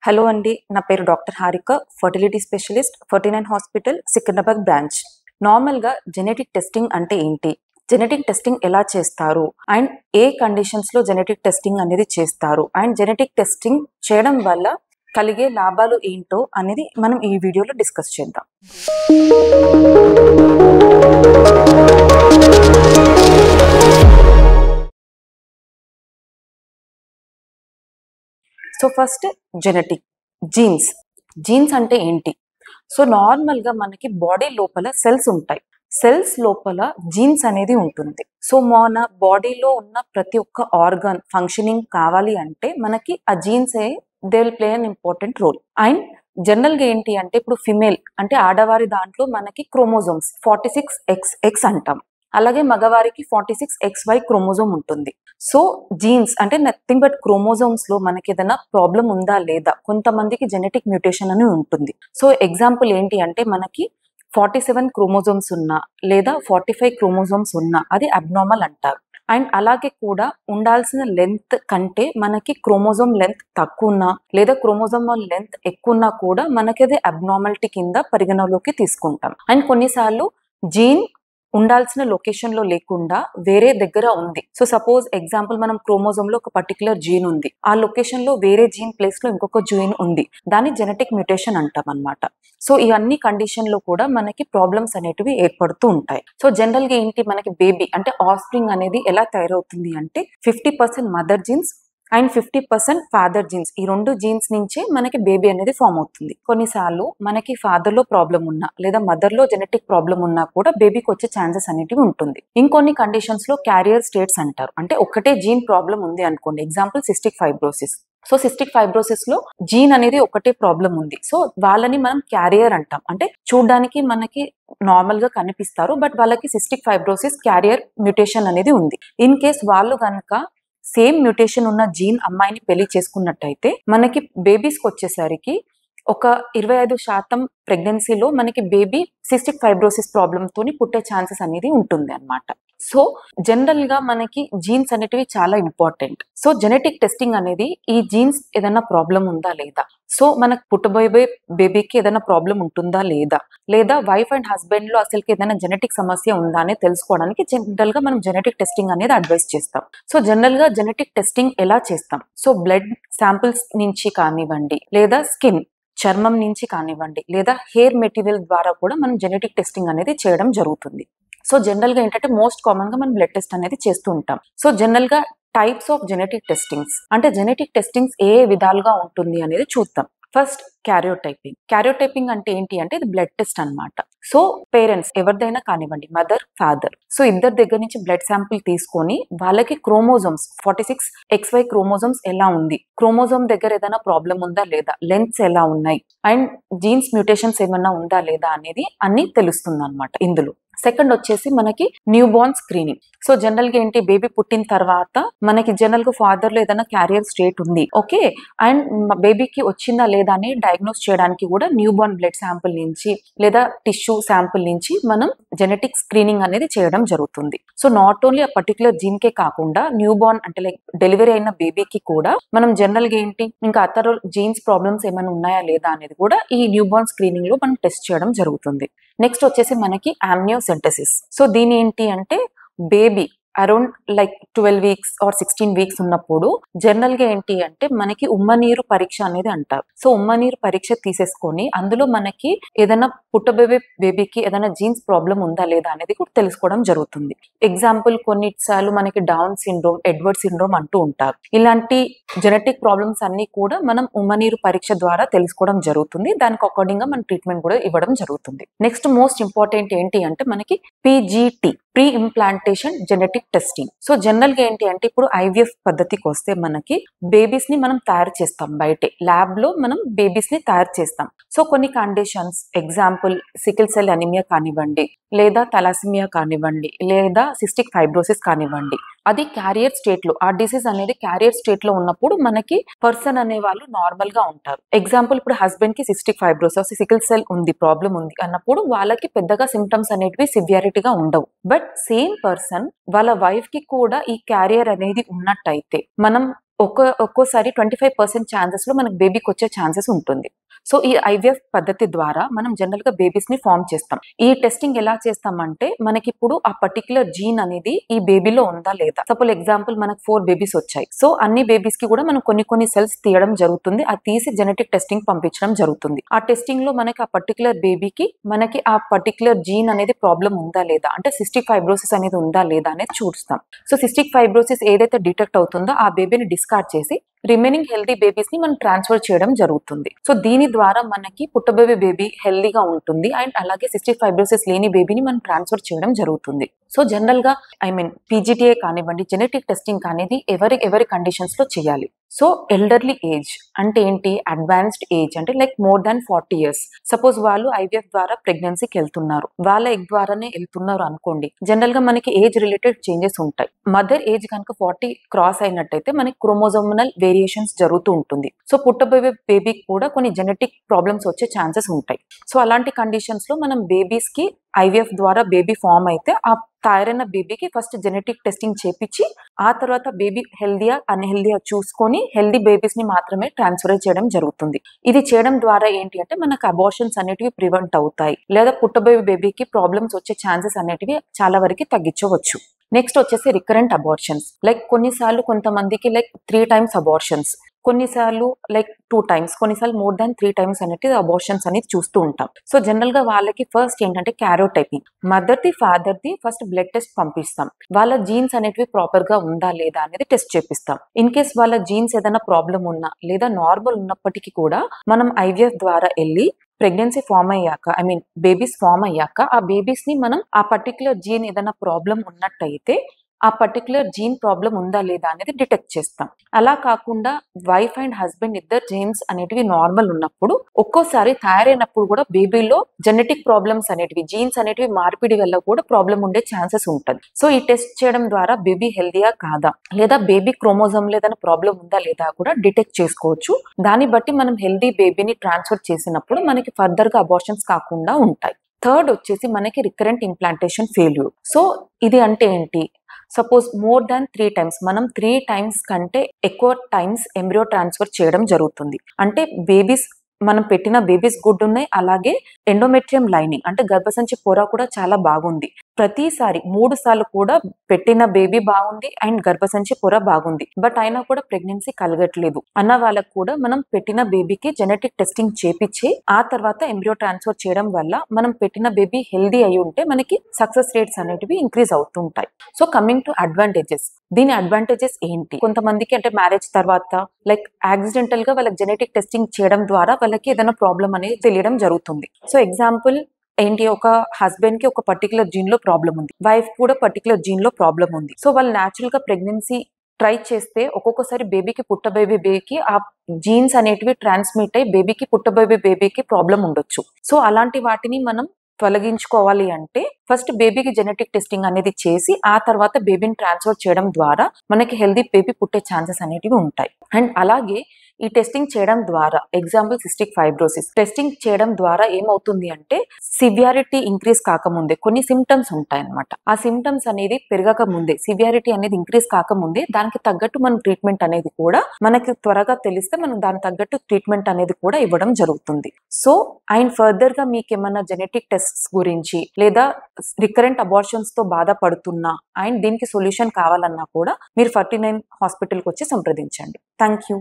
Hello అండి, నా పేరు doctor Harika, fertility specialist, 49 hospital, Secunderabad branch. నార్మల్గా జెనెటిక్ టెస్టింగ్ అంటే ఏంటి, జెనెటిక్ టెస్టింగ్ ఎలా చేస్తారు అండ్ ఏ కండిషన్స్లో జెనెటిక్ టెస్టింగ్ అనేది చేస్తారు అండ్ జెనెటిక్ టెస్టింగ్ చేయడం వల్ల కలిగే లాభాలు ఏంటో అనేది మనం ఈ వీడియోలో డిస్కస్ చేద్దాం. సో ఫస్ట్ జెనెటిక్ జీన్స్ అంటే ఏంటి? సో నార్మల్గా మనకి బాడీ లోపల సెల్స్ ఉంటాయి. సెల్స్ లోపల జీన్స్ అనేది ఉంటుంది. సో మన బాడీలో ఉన్న ప్రతి ఒక్క ఆర్గాన్ ఫంక్షనింగ్ కావాలి అంటే మనకి ఆ జీన్సే they will play an important role. And జనరల్గా ఏంటి అంటే ఇప్పుడు ఫిమేల్ అంటే ఆడవారి దాంట్లో మనకి క్రోమోజోమ్స్ 46XX అంటాం. అలాగే మగవారికి 46XY క్రోమోజోమ్ ఉంటుంది. సో జీన్స్ అంటే నథింగ్ బట్ క్రోమోజోమ్స్ లో మనకి ఏదైనా ప్రాబ్లం ఉందా లేదా, కొంతమందికి జెనెటిక్ మ్యూటేషన్ అని ఉంటుంది. సో ఎగ్జాంపుల్ ఏంటి అంటే మనకి 47 క్రోమోజోమ్స్ ఉన్నా లేదా 45 క్రోమోజోమ్స్ ఉన్నా అది అబ్నార్మల్ అంటారు. అండ్ అలాగే కూడా ఉండాల్సిన లెంత్ కంటే మనకి క్రోమోజోమ్ లెంత్ తక్కువ ఉన్నా లేదా క్రోమోజోమ్ లెంత్ ఎక్కువ ఉన్నా కూడా మనకి అది అబ్నార్మాలిటీ కింద పరిగణలోకి తీసుకుంటాం. అండ్ కొన్నిసార్లు జీన్ ఉండాల్సిన లొకేషన్ లో లేకుండా వేరే దగ్గర ఉంది. సో సపోజ్ ఎగ్జాంపుల్ మనం క్రోమోజోమ్ లో ఒక పర్టికులర్ జీన్ ఉంది, ఆ లొకేషన్ లో వేరే జీన్ ప్లేస్ లో ఇంకొక జీన్ ఉంది, దాన్ని జెనెటిక్ మ్యూటేషన్ అంటాం అనమాట. సో ఈ అన్ని కండిషన్ లో కూడా మనకి ప్రాబ్లమ్స్ అనేటివి ఏర్పడుతూ ఉంటాయి. సో జనరల్ గా ఏంటి, మనకి బేబీ అంటే ఆఫ్ స్ప్రింగ్ అనేది ఎలా తయారవుతుంది అంటే 50% mother genes and 50% father genes, ఈ రెండు జీన్స్ నుంచే మనకి బేబీ అనేది ఫామ్ అవుతుంది. కొన్నిసార్లు మనకి ఫాదర్ లో ప్రాబ్లం ఉన్నా లేదా మదర్ లో జెనెటిక్ ప్రాబ్లం ఉన్నా కూడా బేబీకి వచ్చే ఛాన్సెస్ అనేటివి ఉంటుంది. ఇంకొన్ని కండిషన్స్ లో క్యారియర్ స్టేట్స్ అంటారు. అంటే ఒకటే జీన్ ప్రాబ్లం ఉంది అనుకోండి, example cystic fibrosis. So cystic fibrosis లో జీన్ అనేది ఒకటే ప్రాబ్లం ఉంది. సో వాళ్ళని మనం క్యారియర్ అంటాం. అంటే చూడడానికి మనకి నార్మల్ గా కనిపిస్తారు, బట్ వాళ్ళకి సిస్టిక్ ఫైబ్రోసిస్ క్యారియర్ మ్యూటేషన్ అనేది ఉంది. ఇన్ కేస్ వాళ్ళు కనుక సేమ్ మ్యూటేషన్ ఉన్న జీన్ అమ్మాయిని పెళ్లి చేసుకున్నట్టయితే మనకి బేబీస్కి వచ్చేసరికి ఒక 25% ప్రెగ్నెన్సీలో మనకి బేబీ సిస్టిక్ ఫైబ్రోసిస్ ప్రాబ్లమ్ తోని పుట్టే ఛాన్సెస్ అనేది ఉంటుంది అనమాట. సో జనరల్ గా మనకి జీన్స్ అనేటివి చాలా ఇంపార్టెంట్. సో జెనెటిక్ టెస్టింగ్ అనేది ఈ జీన్స్ ఏదైనా ప్రాబ్లం ఉందా లేదా, సో మనకు పుట్టబోయే బేబీకి ఏదైనా ప్రాబ్లం ఉంటుందా లేదా, లేదా వైఫ్ అండ్ హస్బెండ్ లో అసలు ఏదైనా జెనెటిక్ సమస్య ఉందా అని తెలుసుకోవడానికి జనరల్ గా మనం జెనెటిక్ టెస్టింగ్ అనేది అడ్వైస్ చేస్తాం. సో జనరల్ గా జెనెటిక్ టెస్టింగ్ ఎలా చేస్తాం? సో బ్లడ్ శాంపిల్స్ నుంచి కానివ్వండి, లేదా స్కిన్ చర్మం నుంచి కానివ్వండి, లేదా హెయిర్ మెటీరియల్ ద్వారా కూడా మనం జెనెటిక్ టెస్టింగ్ అనేది చేయడం జరుగుతుంది. సో జనరల్ గా ఏంటంటే మోస్ట్ కామన్ గా మనం బ్లడ్ టెస్ట్ అనేది చేస్తూ ఉంటాం. సో జనరల్ గా టైప్స్ ఆఫ్ జెనెటిక్ టెస్టింగ్స్ అంటే జెనెటిక్ టెస్టింగ్స్ ఏ విధాలుగా ఉంటుంది అనేది చూద్దాం. ఫస్ట్ క్యారియోటైపింగ్ అంటే ఏంటి అంటే ఇది బ్లడ్ టెస్ట్ అన్నమాట. సో పేరెంట్స్ ఎవరిదైనా కానివ్వండి, మదర్ ఫాదర్, సో ఇద్దరి దగ్గర నుంచి బ్లడ్ శాంపిల్ తీసుకొని వాళ్ళకి క్రోమోజోమ్స్ 46XY క్రోమోజోమ్స్ ఎలా ఉంది, క్రోమోజోమ్ దగ్గర ఏదైనా ప్రాబ్లం ఉందా లేదా, లెంత్స్ ఎలా ఉన్నాయి అండ్ జీన్స్ మ్యూటేషన్స్ ఏమన్నా ఉందా లేదా అనేది అన్ని తెలుస్తుంది అనమాట ఇందులో. సెకండ్ వచ్చేసి మనకి new Born screening. So general గా ఏంటి, బేబీ పుట్టిన తర్వాత మనకి జనరల్ గా ఫాదర్ లో ఏదైనా క్యారియర్ స్టేట్ ఉంది, ఓకే, అండ్ బేబీకి వచ్చిందా లేదా అని డయాగ్నోస్ చేయడానికి కూడా న్యూ బోర్న్ బ్లడ్ శాంపుల్ నుంచి లేదా టిష్యూ శాంపుల్ నుంచి మనం జెనెటిక్ స్క్రీనింగ్ అనేది చేయడం జరుగుతుంది. సో నాట్ ఓన్లీ ఆ పర్టికులర్ జీన్ కే కాకుండా న్యూ బోర్న్ అంటే లైక్ డెలివరీ అయిన బేబీకి కూడా మనం జనరల్ గా ఏంటి ఇంకా అతర జీన్స్ ప్రాబ్లమ్స్ ఏమైనా ఉన్నాయా లేదా అనేది కూడా ఈ న్యూ బోర్న్ స్క్రీనింగ్ లో మనం టెస్ట్ చేయడం జరుగుతుంది. నెక్స్ట్ వచ్చేసి మనకి ఆమ్నియోసెంటసిస్. సో దీని ఏంటి అంటే baby around like 12 weeks or 16 weeks ఉన్నప్పుడు జనరల్ గా ఏంటి అంటే మనకి ఉమ్మనీరు పరీక్ష అనేది అంటారు. సో ఉమ్మనీరు పరీక్ష తీసేసుకొని అందులో మనకి ఏదైనా పుట్టబోయే బేబీకి ఏదైనా జీన్స్ ప్రాబ్లం ఉందా లేదా అనేది కూడా తెలుసుకోవడం జరుగుతుంది. ఎగ్జాంపుల్ కొన్నిసార్లు మనకి డౌన్ సిండ్రోమ్, ఎడ్వర్డ్ సిండ్రోమ్ అంటూ ఉంటారు. ఇలాంటి జెనెటిక్ ప్రాబ్లమ్స్ అన్ని కూడా మనం ఉమ్మనీరు పరీక్ష ద్వారా తెలుసుకోవడం జరుగుతుంది. దానికి అకార్డింగ్ గా మన ట్రీట్మెంట్ కూడా ఇవ్వడం జరుగుతుంది. నెక్స్ట్ మోస్ట్ ఇంపార్టెంట్ ఏంటి అంటే మనకి PGT, pre implantation genetic testing. So general గా ఏంటి అంటే ఇప్పుడు IVF పద్ధతికి వస్తే మనకి బేబీస్ ని మనం తయారు చేస్తాం, బయటే ల్యాబ్ లో మనం బేబీస్ ని తయారు చేస్తాం. సో కొన్ని conditions example sickle cell anaemia కానివ్వండి, లేదా థాలసీమియా కానివ్వండి, లేదా సిస్టిక్ ఫైబ్రోసిస్ కానివ్వండి, అది క్యారియర్ స్టేట్ లో, ఆ డిసీజ్ అనేది క్యారియర్ స్టేట్ లో ఉన్నప్పుడు మనకి పర్సన్ అనే వాళ్ళు నార్మల్ గా ఉంటారు. ఎగ్జాంపుల్ ఇప్పుడు హస్బెండ్ కి సిస్టిక్ ఫైబ్రోసిస్, సికిల్ సెల్ ఉంది, ప్రాబ్లం ఉంది అన్నప్పుడు వాళ్ళకి పెద్దగా సిమ్టమ్స్ అనేటివి సివియారిటీగా ఉండవు. బట్ సేమ్ పర్సన్ వాళ్ళ వైఫ్ కి కూడా ఈ క్యారియర్ అనేది ఉన్నట్టయితే మనం ఒక్కోసారి 25% ఛాన్సెస్ లో మనకు బేబీకి వచ్చే ఛాన్సెస్ ఉంటుంది. సో ఈ ఐవీఎఫ్ పద్ధతి ద్వారా మనం జనరల్ గా బేబీస్ ని ఫార్మ్ చేస్తాం. ఈ టెస్టింగ్ ఎలా చేస్తామంటే మనకి ఇప్పుడు ఆ పర్టికులర్ జీన్ అనేది ఈ బేబీలో ఉందా లేదా. సపోజ్ ఎగ్జాంపుల్ మనకు 4 బేబీస్ వచ్చాయి. సో అన్ని బేబీస్ కి కూడా మనం కొన్ని సెల్స్ తీయడం జరుగుతుంది. అది తీసి జెనెటిక్ టెస్టింగ్ పంపించడం జరుగుతుంది. ఆ టెస్టింగ్ లో మనకి ఆ పర్టికులర్ బేబీకి మనకి ఆ పర్టికులర్ జీన్ అనేది ప్రాబ్లం ఉందా లేదా, అంటే సిస్టిక్ ఫైబ్రోసిస్ అనేది ఉందా లేదా అనేది చూస్తాం. సో సిస్టిక్ ఫైబ్రోసిస్ ఏదైతే డిటెక్ట్ అవుతుందో ఆ బేబీని డిస్కార్డ్ చేసి రిమైనింగ్ హెల్దీ బేబీస్ ని మనం ట్రాన్స్ఫర్ చేయడం జరుగుతుంది. సో దీని ద్వారా మనకి పుట్టబోయే బేబీ హెల్దీగా ఉంటుంది అండ్ అలాగే సిస్టిక్ ఫైబ్రోసిస్ లేని బేబీని మనం ట్రాన్స్ఫర్ చేయడం జరుగుతుంది. సో జనరల్ గా పీజీటీఏ కానివ్వండి, జెనెటిక్ టెస్టింగ్ అనేది ఎవరి కండిషన్స్ లో చేయాలి. సో ఎల్డర్లీ ఏజ్ అంటే ఏంటి, అడ్వాన్స్డ్ ఏజ్ అంటే like more than 40 years. Suppose వాళ్ళు ఐవీఎఫ్ ద్వారా ప్రెగ్నెన్సీకి వెళ్తున్నారు, వాళ్ళ ఎగ్ ద్వారానే వెళ్తున్నారు అనుకోండి. జనరల్ గా మనకి ఏజ్ రిలేటెడ్ చేంజెస్ ఉంటాయి. మదర్ ఏజ్ కనుక 40 క్రాస్ అయినట్టయితే మనకి క్రోమోజోమల్ వేరియేషన్స్ జరుగుతూ ఉంటుంది. సో పుట్టబోయే బేబీకి కూడా కొన్ని జెనెటిక్ ప్రాబ్లమ్స్ వచ్చే ఛాన్సెస్ ఉంటాయి. సో అలాంటి కండిషన్స్ లో మనం బేబీస్ కి ఐవీఎఫ్ ద్వారా బేబీ ఫామ్ అయితే ఆ తయారైన బేబీకి ఫస్ట్ జెనెటిక్ టెస్టింగ్ చేపించి ఆ తర్వాత బేబీ హెల్దీయా అన్హెల్దీయా చూసుకొని హెల్దీ బేబీస్ ని మాత్రమే ట్రాన్స్ఫర్ చేయడం జరుగుతుంది. ఇది చేయడం ద్వారా ఏంటి అంటే మనకు అబార్షన్స్ అనేటివి ప్రివెంట్ అవుతాయి, లేదా పుట్టబోయే బేబీకి ప్రాబ్లమ్స్ వచ్చే ఛాన్సెస్ అనేటివి చాలా వరకు తగ్గించవచ్చు. నెక్స్ట్ వచ్చేసి రికరెంట్ అబార్షన్స్. లైక్ కొన్నిసార్లు కొంతమందికి లైక్ 3 times అబార్షన్స్, కొన్నిసార్లు లైక్ 2 times, కొన్నిసార్లు మోర్ దాన్ 3 times అనేది అబార్షన్స్ అనేది చూస్తూ ఉంటాం. సో జనరల్ గా వాళ్ళకి ఫస్ట్ ఏంటంటే క్యారోటైపింగ్, మదర్ ది ఫాదర్ ది ఫస్ట్ బ్లడ్ టెస్ట్ పంపిస్తాం. వాళ్ళ జీన్స్ అనేటివి ప్రాపర్ గా ఉందా లేదా అనేది టెస్ట్ చేపిస్తాం. ఇన్ కేస్ వాళ్ళ జీన్స్ ఏదైనా ప్రాబ్లం ఉన్నా లేదా నార్మల్ ఉన్నప్పటికీ కూడా మనం ఐవీఎఫ్ ద్వారా వెళ్ళి ప్రెగ్నెన్సీ ఫామ్ అయ్యాక బేబీస్ ఫామ్ అయ్యాక ఆ బేబీస్ ని మనం ఆ పర్టికులర్ జీన్ ఏదైనా ప్రాబ్లం ఉన్నట్టయితే ఆ పర్టికులర్ జీన్ ప్రాబ్లం ఉందా లేదా అనేది డిటెక్ట్ చేస్తాం. అలా కాకుండా వైఫ్ అండ్ హస్బెండ్ ఇద్దరు జీన్స్ అనేటివి నార్మల్ ఉన్నప్పుడు ఒక్కోసారి తయారైనప్పుడు కూడా బేబీలో జెనెటిక్ ప్రాబ్లమ్స్ అనేటివి, జీన్స్ అనేటివి మార్పిడి వల్ల కూడా ప్రాబ్లం ఉండే ఛాన్సెస్ ఉంటుంది. సో ఈ టెస్ట్ చేయడం ద్వారా బేబీ హెల్దీయా కాదా, లేదా బేబీ క్రోమోజోమ్ ఏదైనా ప్రాబ్లం ఉందా లేదా కూడా డిటెక్ట్ చేసుకోవచ్చు. దాన్ని బట్టి మనం హెల్దీ బేబీని ట్రాన్స్ఫర్ చేసినప్పుడు మనకి ఫర్దర్ గా అబార్షన్స్ కాకుండా ఉంటాయి. థర్డ్ వచ్చేసి మనకి రికరెంట్ ఇంప్లాంటేషన్ ఫెయిల్యూర్. సో ఇది అంటే ఏంటి, సపోజ్ మోర్ దాన్ 3 times, మనం 3 times కంటే ఎక్కువ టైమ్స్ ఎంబ్రియో ట్రాన్స్ఫర్ చేయడం జరుగుతుంది. అంటే బేబీస్ మనం పెట్టిన బేబీస్ గుడ్ ఉన్నాయి, అలాగే ఎండోమెట్రియం లైనింగ్ అంటే గర్భసంచి పొర కూడా చాలా బాగుంది. ప్రతిసారి 3 సార్లు కూడా పెట్టిన బేబీ బాగుంది అండ్ గర్భసంచి పొర బాగుంది, బట్ అయినా కూడా ప్రెగ్నెన్సీ కలగట్లేదు అన్న వాళ్ళకు కూడా మనం పెట్టిన బేబీకి జెనెటిక్ టెస్టింగ్ చేపించి ఆ తర్వాత ఎంబ్రియో ట్రాన్స్ఫర్ చేయడం వల్ల మనం పెట్టిన బేబీ హెల్దీ అయి ఉంటే మనకి సక్సెస్ రేట్స్ అనేటివి ఇంక్రీజ్ అవుతుంటాయి. సో కమింగ్ టు అడ్వాంటేజెస్, దీని అడ్వాంటేజెస్ ఏంటి, కొంతమందికి అంటే మ్యారేజ్ తర్వాత లైక్ యాక్సిడెంటల్ గా వాళ్ళకి జెనెటిక్ టెస్టింగ్ చేయడం ద్వారా వాళ్ళకి ఏదైనా ప్రాబ్లం అనేది తెలియడం జరుగుతుంది. సో ఎగ్జాంపుల్ ఏంటి, ఒక హస్బెండ్ కి ఒక పర్టికులర్ జీన్ లో ప్రాబ్లం ఉంది, వైఫ్ కూడా పర్టికులర్ జీన్ లో ప్రాబ్లం ఉంది. సో వాళ్ళు న్యాచురల్ గా ప్రెగ్నెన్సీ ట్రై చేస్తే ఒక్కొక్కసారి బేబీకి పుట్టబోయే బేబీకి ఆ జీన్స్ అనేటివి ట్రాన్స్మిట్ అయ్యి బేబీకి పుట్టబోయే బేబీకి ప్రాబ్లం ఉండొచ్చు. సో అలాంటి వాటిని మనం తొలగించుకోవాలి అంటే ఫస్ట్ బేబీకి జెనెటిక్ టెస్టింగ్ అనేది చేసి ఆ తర్వాత బేబీని ట్రాన్స్ఫర్ చేయడం ద్వారా మనకి హెల్దీ బేబీ పుట్టే ఛాన్సెస్ అనేటివి ఉంటాయి. అండ్ అలాగే ఈ టెస్టింగ్ చేయడం ద్వారా ఎగ్జాంపుల్ సిస్టిక్ ఫైబ్రోసిస్ టెస్టింగ్ చేయడం ద్వారా ఏమవుతుంది అంటే సివియారిటీ ఇంక్రీజ్ కాకముందే కొన్ని సిమ్టమ్స్ ఉంటాయి అన్నమాట. ఆ సిమ్టమ్స్ అనేది పెరగక ముందే, సివియారిటీ అనేది ఇంక్రీజ్ కాకముందే దానికి తగ్గట్టు మనం ట్రీట్మెంట్ అనేది కూడా మనకి త్వరగా తెలిస్తే మనం దానికి తగ్గట్టు ట్రీట్మెంట్ అనేది కూడా ఇవ్వడం జరుగుతుంది. సో అండ్ ఫర్దర్ గా మీకు ఏమన్నా జెనెటిక్ టెస్ట్స్ గురించి లేదా రికరెంట్ అబార్షన్స్ తో బాధపడుతున్నా అండ్ దీనికి సొల్యూషన్ కావాలన్నా కూడా మీరు 49 హాస్పిటల్కి వచ్చి సంప్రదించండి. Thank you.